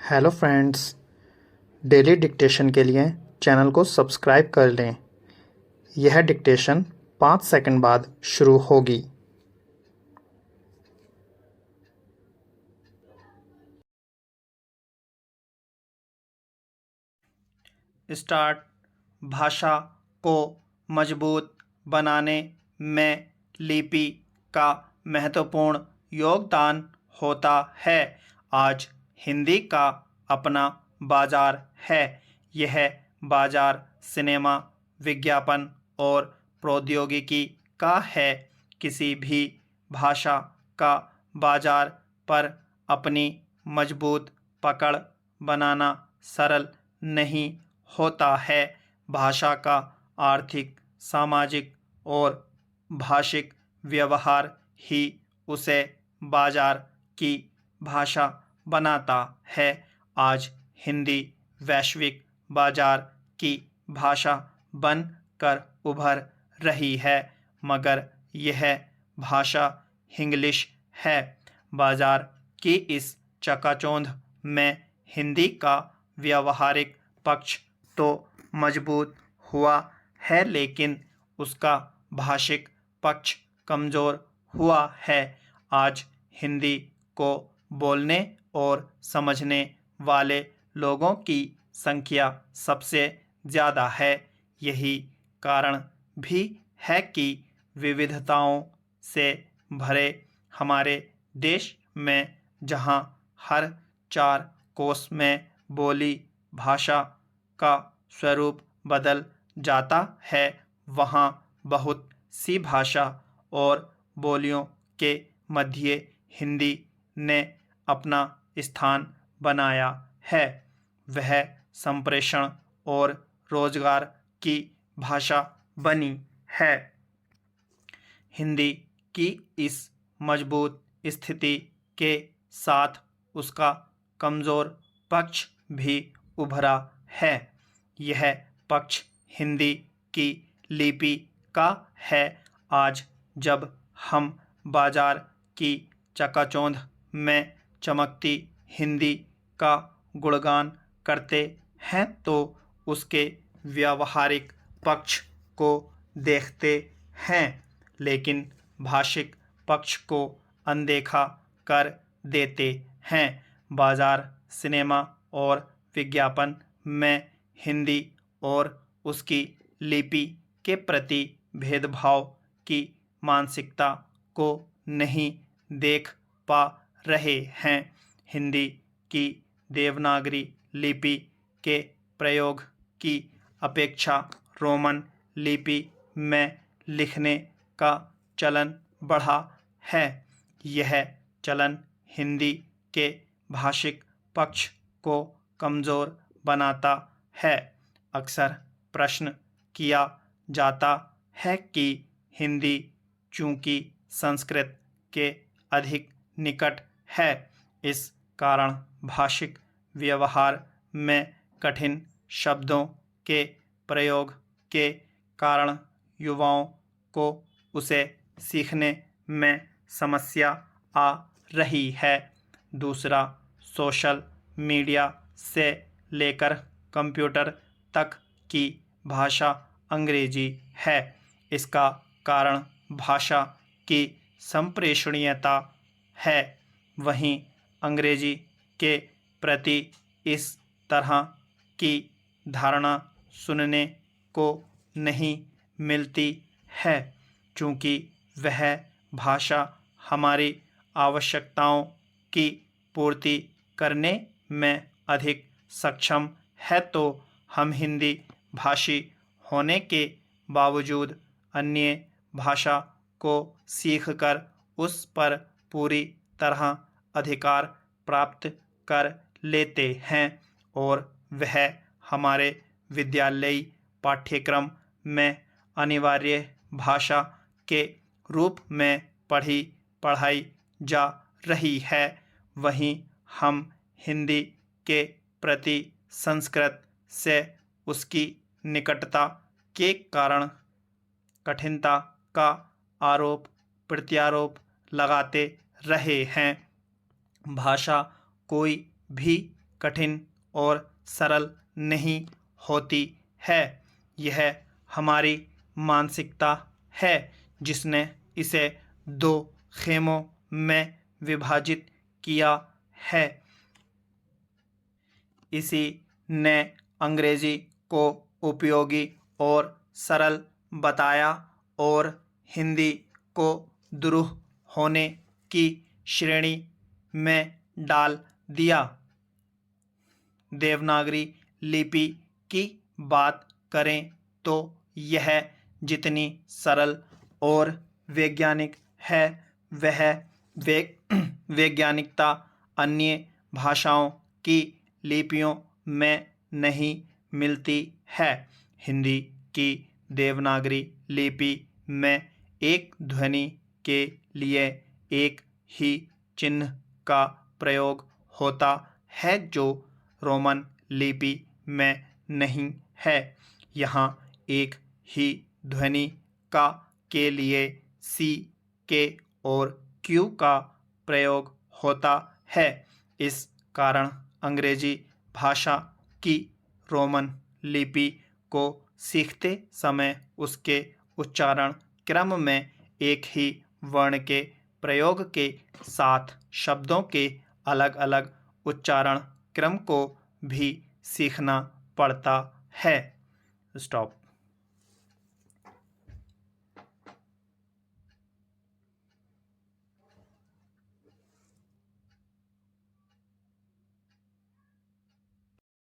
Hello friends, daily dictation के लिए channel को सब्सक्राइब कर लें। यह डिक्टेशन 5 सेकंड बाद शुरू होगी। स्टार्ट। भाषा को मजबूत बनाने में लिपि का महत्वपूर्ण योगदान होता है। आज हिंदी का अपना बाजार है। यह बाजार सिनेमा, विज्ञापन और प्रौद्योगिकी का है। किसी भी भाषा का बाजार पर अपनी मजबूत पकड़ बनाना सरल नहीं होता है। भाषा का आर्थिक, सामाजिक और भाषिक व्यवहार ही उसे बाजार की भाषा बनाता है। आज हिंदी वैश्विक बाजार की भाषा बन कर उभर रही है, मगर यह भाषा हिंग्लिश है। बाजार की इस चकाचौंध में हिंदी का व्यावहारिक पक्ष तो मजबूत हुआ है, लेकिन उसका भाषिक पक्ष कमजोर हुआ है। आज हिंदी को बोलने और समझने वाले लोगों की संख्या सबसे ज़्यादा है। यही कारण भी है कि विविधताओं से भरे हमारे देश में, जहाँ हर 4 कोस में बोली भाषा का स्वरूप बदल जाता है, वहाँ बहुत सी भाषा और बोलियों के मध्य हिंदी ने अपना स्थान बनाया है। वह संप्रेषण और रोजगार की भाषा बनी है। हिंदी की इस मजबूत स्थिति के साथ उसका कमजोर पक्ष भी उभरा है। यह पक्ष हिंदी की लिपि का है। आज जब हम बाजार की चकाचौंध में चमकती हिंदी का गुणगान करते हैं, तो उसके व्यावहारिक पक्ष को देखते हैं, लेकिन भाषिक पक्ष को अनदेखा कर देते हैं। बाजार सिनेमा और विज्ञापन में हिंदी और उसकी लिपि के प्रति भेदभाव की मानसिकता को नहीं देख पा रहे हैं। हिंदी की देवनागरी लिपि के प्रयोग की अपेक्षा रोमन लिपि में लिखने का चलन बढ़ा है। यह चलन हिंदी के भाषिक पक्ष को कमजोर बनाता है। अक्सर प्रश्न किया जाता है कि हिंदी चूंकि संस्कृत के अधिक निकट है, इस कारण भाषिक व्यवहार में कठिन शब्दों के प्रयोग के कारण युवाओं को उसे सीखने में समस्या आ रही है। दूसरा, सोशल मीडिया से लेकर कंप्यूटर तक की भाषा अंग्रेजी है। इसका कारण भाषा की संप्रेषणीयता है। वहीं अंग्रेजी के प्रति इस तरह की धारणा सुनने को नहीं मिलती है, चूँकि वह भाषा हमारी आवश्यकताओं की पूर्ति करने में अधिक सक्षम है, तो हम हिंदी भाषी होने के बावजूद अन्य भाषा को सीखकर उस पर पूरी तरह अधिकार प्राप्त कर लेते हैं, और वह हमारे विद्यालयी पाठ्यक्रम में अनिवार्य भाषा के रूप में पढ़ाई जा रही है। वहीं हम हिंदी के प्रति संस्कृत से उसकी निकटता के कारण कठिनता का आरोप प्रत्यारोप लगाते रहे हैं। भाषा कोई भी कठिन और सरल नहीं होती है। यह हमारी मानसिकता है जिसने इसे दो खेमों में विभाजित किया है। इसी ने अंग्रेजी को उपयोगी और सरल बताया और हिंदी को दुरूह होने की श्रेणी में डाल दिया। देवनागरी लिपि की बात करें तो यह जितनी सरल और वैज्ञानिक है वह वैज्ञानिकता अन्य भाषाओं की लिपियों में नहीं मिलती है। हिंदी की देवनागरी लिपि में एक ध्वनि के लिए एक ही चिन्ह का प्रयोग होता है जो रोमन लिपि में नहीं है। यहाँ एक ही ध्वनि का के लिए सी, के और क्यू का प्रयोग होता है। इस कारण अंग्रेजी भाषा की रोमन लिपि को सीखते समय उसके उच्चारण क्रम में एक ही वर्ण के प्रयोग के साथ शब्दों के अलग-अलग उच्चारण क्रम को भी सीखना पड़ता है। स्टॉप।